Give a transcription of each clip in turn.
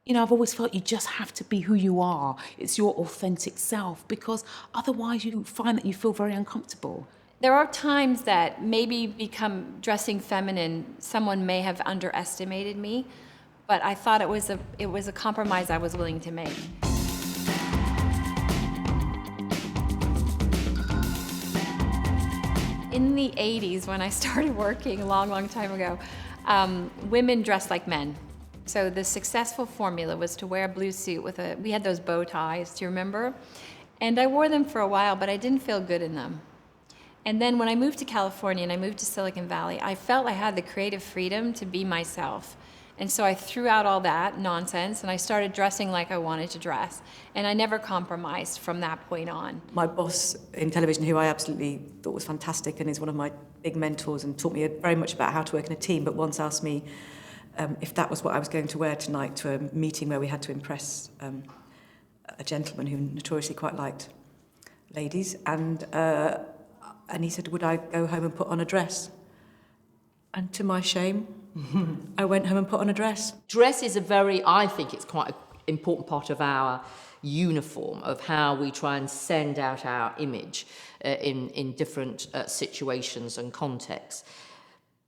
You know, I've always felt you just have to be who you are. It's your authentic self, because otherwise you find that you feel very uncomfortable. There are times that maybe become dressing feminine, someone may have underestimated me, but I thought it was a compromise I was willing to make. In the 80s, when I started working a long, long time ago, women dressed like men. So the successful formula was to wear a blue suit with we had those bow ties, do you remember? And I wore them for a while, but I didn't feel good in them. And then when I moved to California and I moved to Silicon Valley, I felt I had the creative freedom to be myself. And so I threw out all that nonsense and I started dressing like I wanted to dress. And I never compromised from that point on. My boss in television, who I absolutely thought was fantastic and is one of my big mentors and taught me very much about how to work in a team, but once asked me if that was what I was going to wear tonight to a meeting where we had to impress a gentleman who notoriously quite liked ladies, and he said, would I go home and put on a dress? And to my shame, I went home and put on a dress. Dress is I think it's quite an important part of our uniform, of how we try and send out our image in different situations and contexts.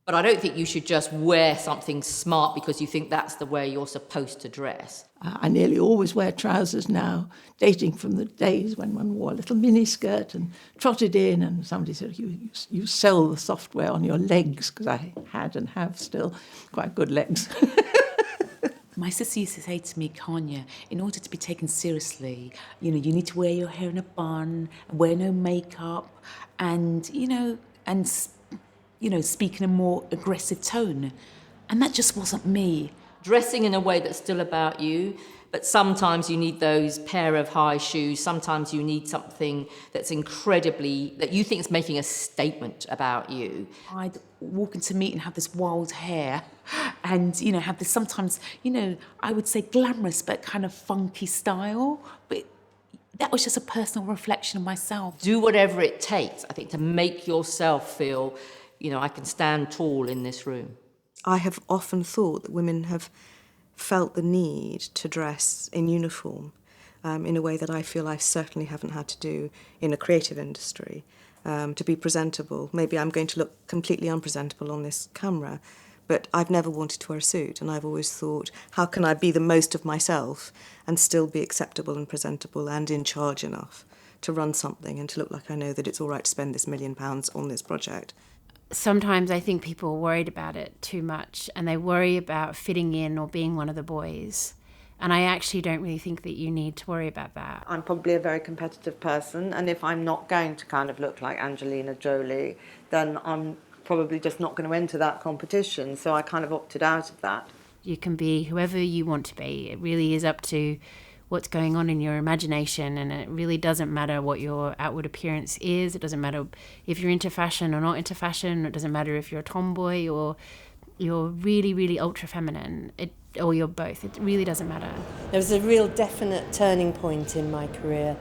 But I don't think you should just wear something smart because you think that's the way you're supposed to dress. I nearly always wear trousers now, dating from the days when one wore a little mini skirt and trotted in, and somebody said, you sell the software on your legs, because I had and have still quite good legs. My sister used to say to me, Kanya, in order to be taken seriously, you know, you need to wear your hair in a bun, wear no makeup, and, speak in a more aggressive tone. And that just wasn't me. Dressing in a way that's still about you, but sometimes you need those pair of high shoes, sometimes you need something that's that you think is making a statement about you. I'd walk into a meeting and have this wild hair and, have this sometimes, I would say glamorous but kind of funky style. But that was just a personal reflection of myself. Do whatever it takes, I think, to make yourself feel, I can stand tall in this room. I have often thought that women have felt the need to dress in uniform in a way that I feel I certainly haven't had to do in a creative industry, to be presentable. Maybe I'm going to look completely unpresentable on this camera, but I've never wanted to wear a suit, and I've always thought, how can I be the most of myself and still be acceptable and presentable and in charge enough to run something and to look like I know that it's all right to spend this £1 million on this project. Sometimes I think people are worried about it too much, and they worry about fitting in or being one of the boys. And I actually don't really think that you need to worry about that. I'm probably a very competitive person, and if I'm not going to kind of look like Angelina Jolie, then I'm probably just not going to enter that competition. So I kind of opted out of that. You can be whoever you want to be. It really is up to what's going on in your imagination, and it really doesn't matter what your outward appearance is. It doesn't matter if you're into fashion or not into fashion. It doesn't matter if you're a tomboy or you're really, really ultra feminine, or you're both. It really doesn't matter. There was a real definite turning point in my career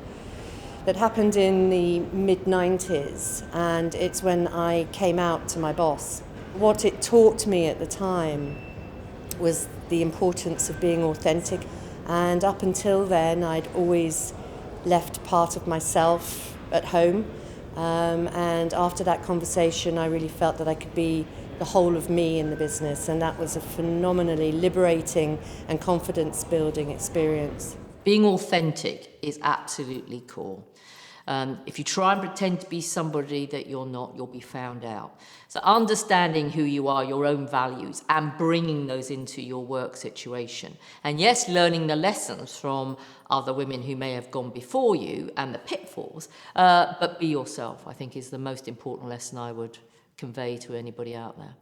that happened in the mid-90s, and it's when I came out to my boss. What it taught me at the time was the importance of being authentic. And up until then, I'd always left part of myself at home. And after that conversation, I really felt that I could be the whole of me in the business. And that was a phenomenally liberating and confidence-building experience. Being authentic is absolutely core. If you try and pretend to be somebody that you're not, you'll be found out. So understanding who you are, your own values, and bringing those into your work situation. And yes, learning the lessons from other women who may have gone before you and the pitfalls, but be yourself, I think, is the most important lesson I would convey to anybody out there.